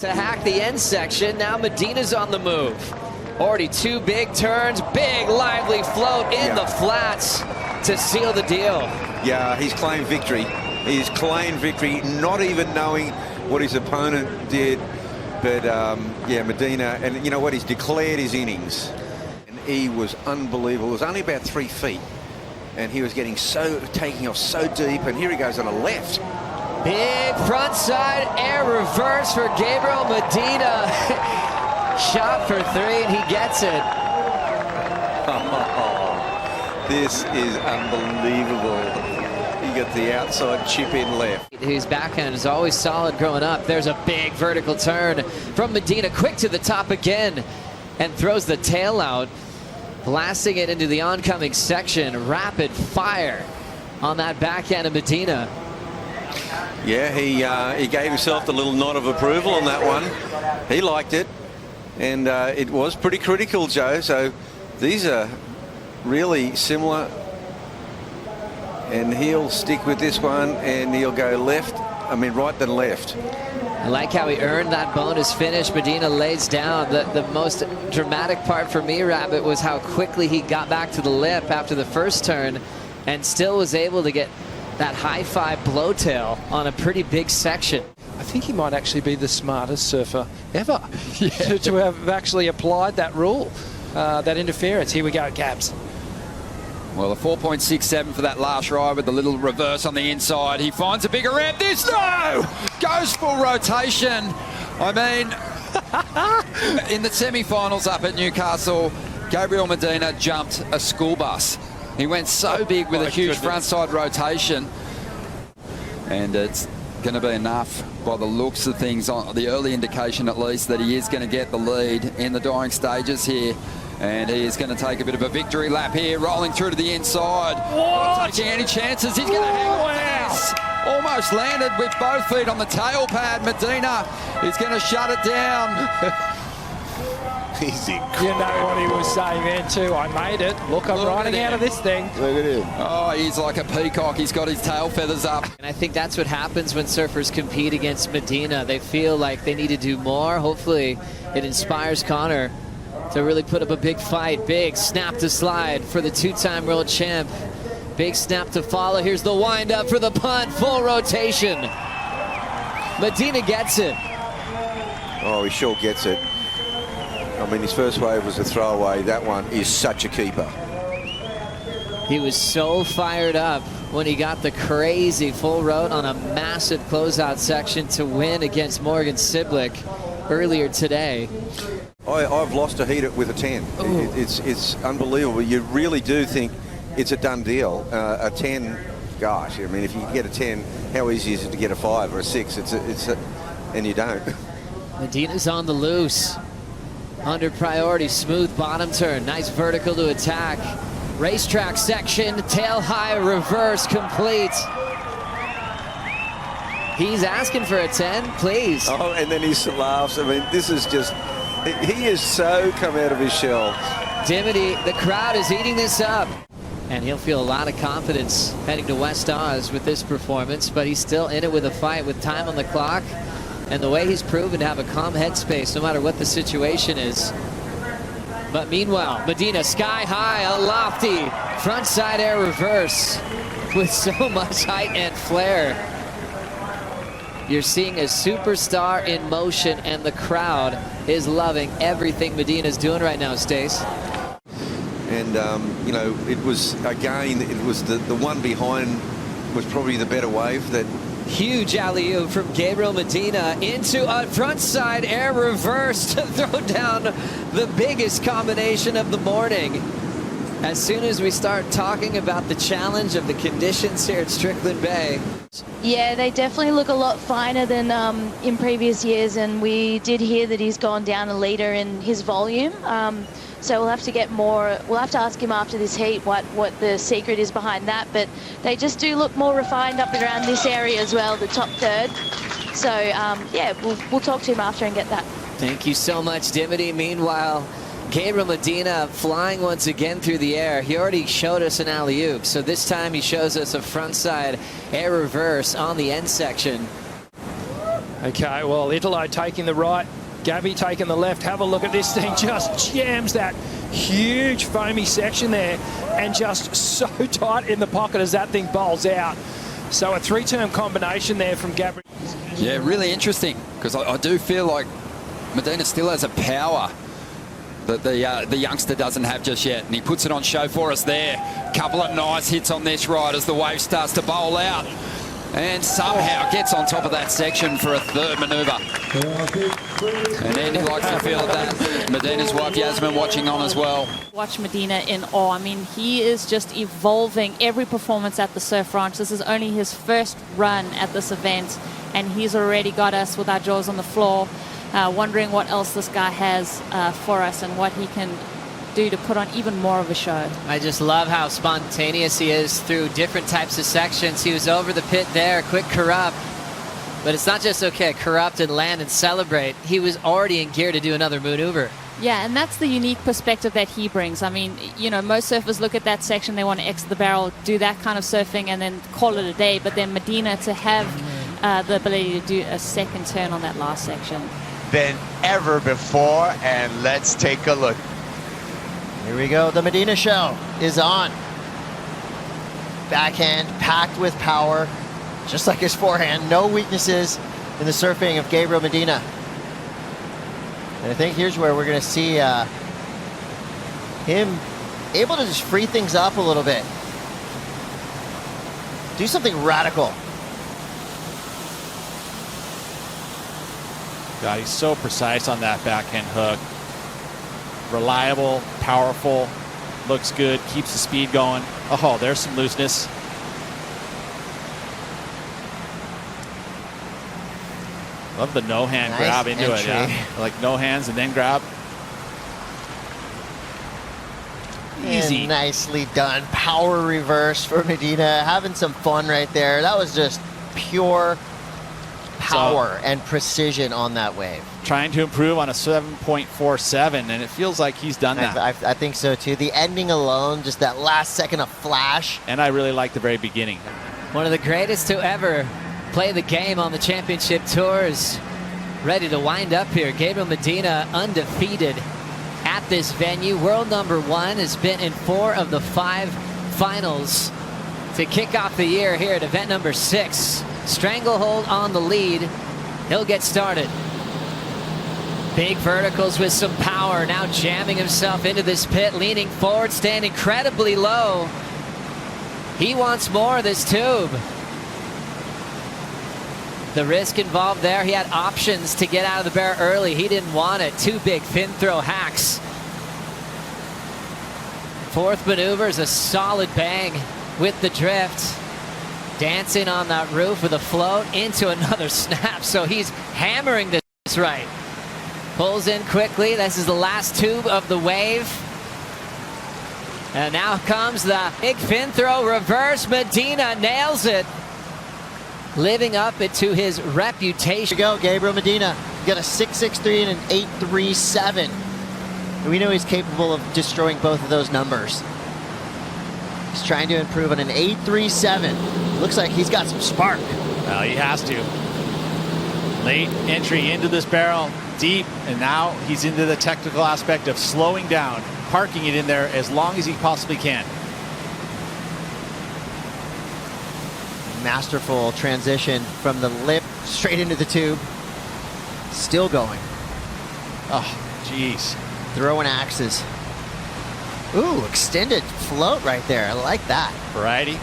To hack the end section, now Medina's on the move. Already two big turns, big lively float in the flats to seal the deal. Yeah, he's claimed victory. He's claimed victory, not even knowing what his opponent did. But yeah, Medina, and you know what, he's declared his innings. And he was unbelievable. It was only about 3 feet. And he was taking off so deep, and here he goes on a left. Big frontside air reverse for Gabriel Medina. Shot for 3 and he gets it. Oh, this is unbelievable. He got the outside chip in left. His backhand is always solid growing up. There's a big vertical turn from Medina. Quick to the top again and throws the tail out, blasting it into the oncoming section. Rapid fire on that backhand of Medina. Yeah, he gave himself the little nod of approval on that one. He liked it, and it was pretty critical, Joe. So these are really similar, and he'll stick with this one, and he'll go left. I mean, right then left. I like how he earned that bonus finish. Medina lays down. The most dramatic part for me, Rabbit, was how quickly he got back to the lip after the first turn, and still was able to get that high-five blowtail on a pretty big section. I think he might actually be the smartest surfer ever to have actually applied that rule, that interference. Here we go, Gabs. Well, a 4.67 for that last ride with the little reverse on the inside. He finds a bigger ramp. This, no! Goes full rotation. I mean, in the semi-finals up at Newcastle, Gabriel Medina jumped a school bus. He went so big with a huge frontside rotation, and it's going to be enough by the looks of things, on the early indication at least, that he is going to get the lead in the dying stages here. And he is going to take a bit of a victory lap here, rolling through to the inside. Not taking any chances. He's going to hang on to this. Almost landed with both feet on the tail pad. Medina is going to shut it down. He's incredible. You know what he was saying then too. I made it. Look, I'm riding out of this thing. Look at him. Oh, he's like a peacock. He's got his tail feathers up. And I think that's what happens when surfers compete against Medina. They feel like they need to do more. Hopefully it inspires Connor to really put up a big fight. Big snap to slide for the two-time world champ. Big snap to follow. Here's the wind up for the punt. Full rotation. Medina gets it. Oh, he sure gets it. I mean, his first wave was a throwaway. That one is such a keeper. He was so fired up when he got the crazy full road on a massive closeout section to win against Morgan Siblick earlier today. I've lost a heater with a 10. It's unbelievable. You really do think it's a done deal. A 10, gosh, I mean, if you get a 10, how easy is it to get a 5 or a 6? And you don't. Medina's on the loose. Under priority, smooth bottom turn. Nice vertical to attack. Racetrack section, tail high reverse complete. He's asking for a 10, please. Oh, and then he laughs. I mean, this is just, he is so come out of his shell. Dimity, the crowd is eating this up. And he'll feel a lot of confidence heading to West Oz with this performance, but he's still in it with a fight with time on the clock. And the way he's proven to have a calm headspace no matter what the situation is. But meanwhile, Medina sky high, a lofty frontside air reverse with so much height and flair. You're seeing a superstar in motion, and the crowd is loving everything Medina's doing right now, Stace. And, you know, it was, again, it was the one behind was probably the better wave. That huge alley-oop from Gabriel Medina into a frontside air reverse to throw down the biggest combination of the morning. As soon as we start talking about the challenge of the conditions here at Strickland Bay. Yeah, they definitely look a lot finer than in previous years, and we did hear that he's gone down a litre in his volume. So we'll have to get more, we'll have to ask him after this heat what the secret is behind that, but they just do look more refined up around this area as well, the top third. So yeah, we'll talk to him after and get that. Thank you so much, Dimity. Meanwhile, Gabriel Medina flying once again through the air. He already showed us an alley-oop, so this time he shows us a frontside air reverse on the end section. Okay, well, Italo taking the right, Gabby taking the left. Have a look at this thing. Just jams that huge foamy section there and just so tight in the pocket as that thing bowls out. So a three-term combination there from Gabriel. Yeah, really interesting, because I do feel like Medina still has a power that the youngster doesn't have just yet, and he puts it on show for us there. Couple of nice hits on this ride as the wave starts to bowl out, and somehow gets on top of that section for a third manoeuvre. And Andy likes the feel of that. Medina's wife Yasmin watching on as well. Watch Medina in awe. I mean, he is just evolving every performance at the Surf Ranch. This is only his first run at this event, and he's already got us with our jaws on the floor, wondering what else this guy has for us and what he can do to put on even more of a show. I just love how spontaneous he is through different types of sections. He was over the pit there, quick corrupt. But it's not just, okay, corrupt and land and celebrate. He was already in gear to do another maneuver. Yeah, and that's the unique perspective that he brings. I mean, you know, most surfers look at that section, they want to exit the barrel, do that kind of surfing, and then call it a day. But then Medina to have the ability to do a second turn on that last section. Than ever before, and let's take a look. Here we go. The Medina show is on. Backhand packed with power, just like his forehand. No weaknesses in the surfing of Gabriel Medina. And I think here's where we're going to see him able to just free things up a little bit. Do something radical. God, he's so precise on that backhand hook. Reliable, powerful, looks good, keeps the speed going. Oh, there's some looseness. Love the no-hand Nice grab into entry. it, yeah. Like no hands and then grab. Easy. And nicely done. Power reverse for Medina. Having some fun right there. That was just pure power and precision on that wave. Trying to improve on a 7.47, and it feels like he's done that. I think so too. The ending alone, just that last second of flash. And I really like the very beginning. One of the greatest to ever play the game on the championship tours. Ready to wind up here. Gabriel Medina undefeated at this venue. World #1 has been in 4 of the 5 finals to kick off the year here at event number 6. Stranglehold on the lead. He'll get started. Big verticals with some power. Now jamming himself into this pit, leaning forward, staying incredibly low. He wants more of this tube. The risk involved there, he had options to get out of the bear early. He didn't want it. 2 big fin throw hacks. 4th maneuver is a solid bang with the drift. Dancing on that roof with a float into another snap. So he's hammering this right. Pulls in quickly. This is the last tube of the wave. And now comes the big fin throw reverse. Medina nails it. Living up to his reputation. Here we go, Gabriel Medina. He got a 6.63 and an 8.37. And we know he's capable of destroying both of those numbers. He's trying to improve on an 8.37. Looks like he's got some spark. Well, he has to. Late entry into this barrel, deep, and now he's into the technical aspect of slowing down, parking it in there as long as he possibly can. Masterful transition from the lip straight into the tube. Still going. Oh, jeez. Throwing axes. Ooh, extended float right there. I like that. Variety.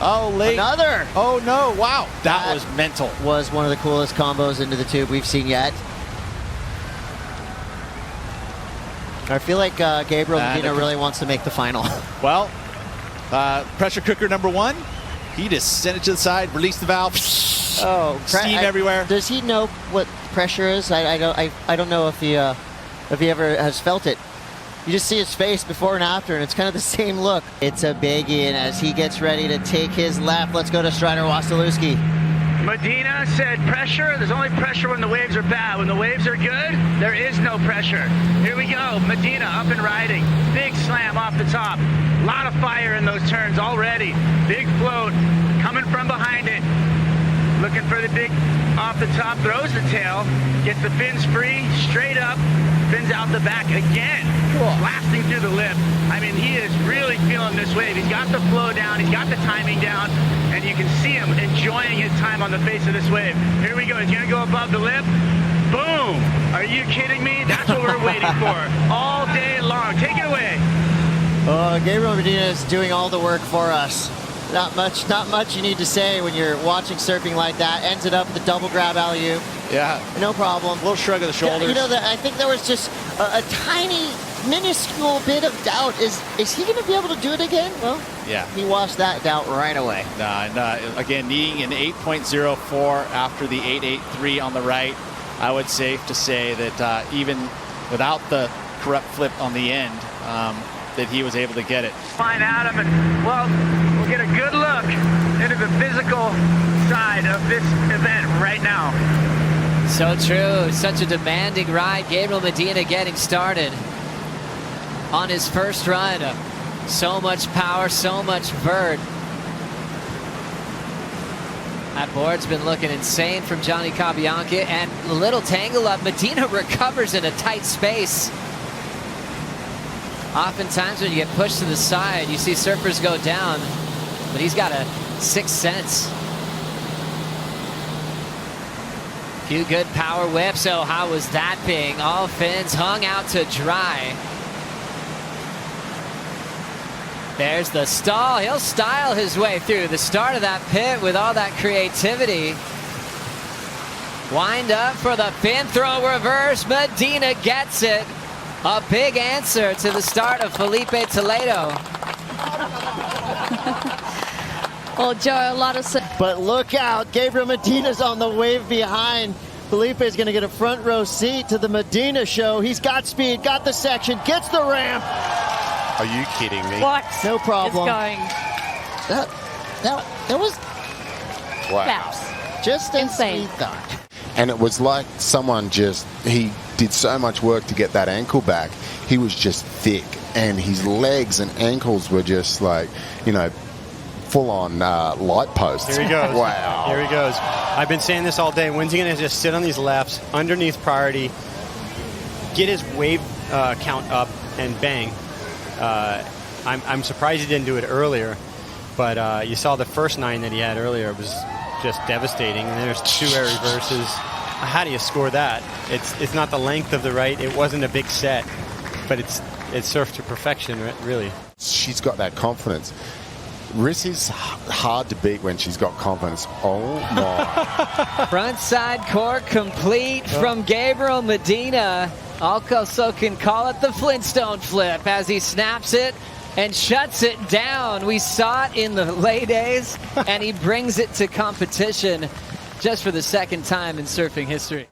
Oh, late. Another. Oh, no. Wow. That was mental. Was one of the coolest combos into the tube we've seen yet. I feel like Gabriel Medina really wants to make the final. Well, pressure cooker #1. He just sent it to the side, released the valve. Oh, steam everywhere. Does he know what pressure is? I don't know if he ever has felt it. You just see his face before and after, and it's kind of the same look. It's a biggie, and as he gets ready to take his left, let's go to Strider Wasilewski. Medina said pressure. There's only pressure when the waves are bad. When the waves are good, there is no pressure. Here we go. Medina up and riding. Big slam off the top. A lot of fire in those turns already. Big float coming from behind it. looking for the big off the top, throws the tail, gets the fins free, straight up, fins out the back again, blasting through the lip. I mean, he is really feeling this wave. He's got the flow down, he's got the timing down, and you can see him enjoying his time on the face of this wave. Here we go, he's gonna go above the lip. Boom! Are you kidding me? That's what we're waiting for all day long. Take it away. Gabriel Medina is doing all the work for us. Not much you need to say when you're watching surfing like that. Ends it up with a double grab alley-oop. Yeah. No problem. A little shrug of the shoulders. You know, I think there was just a tiny, minuscule bit of doubt. Is he going to be able to do it again? Well, yeah. He washed that doubt right away. Again, needing an 8.04 after the 8.83 on the right. I would safe to say that even without the correct flip on the end, that he was able to get it. Find Adam, and well, we'll get a good look into the physical side of this event right now. So true. Such a demanding ride. Gabriel Medina getting started on his first run. So much power, so much vert. That board's been looking insane from Johnny Cabianca, and a little tangle up. Medina recovers in a tight space. Oftentimes when you get pushed to the side, you see surfers go down, but he's got a sixth sense. Few good power whips. Oh, how was that ping? All fins hung out to dry. There's the stall. He'll style his way through the start of that pit with all that creativity. Wind up for the fin throw reverse. Medina gets it. A big answer to the start of Felipe Toledo. Well, Joe, a lot of... But look out, Gabriel Medina's on the wave behind. Felipe's going to get a front row seat to the Medina show. He's got speed, got the section, gets the ramp. Are you kidding me? What? No problem. It's going... That was Wow. just insane. We thought. And it was like someone he did so much work to get that ankle back. He was just thick, and his legs and ankles were just like, full on light posts. Here he goes. Wow. Here he goes. I've been saying this all day. When's he going to just sit on these laps underneath priority, get his wave count up, and bang? I'm surprised he didn't do it earlier, but you saw the first 9 that he had earlier. It was just devastating. And there's 2 air reverses. How do you score that? It's not the length of the right. It wasn't a big set, but it's surfed to perfection, really. She's got that confidence. Rissy's hard to beat when she's got confidence. Oh my. Frontside cork complete from Gabriel Medina. Also can call it the Flintstone flip as he snaps it and shuts it down. We saw it in the lay days, and he brings it to competition just for the second time in surfing history.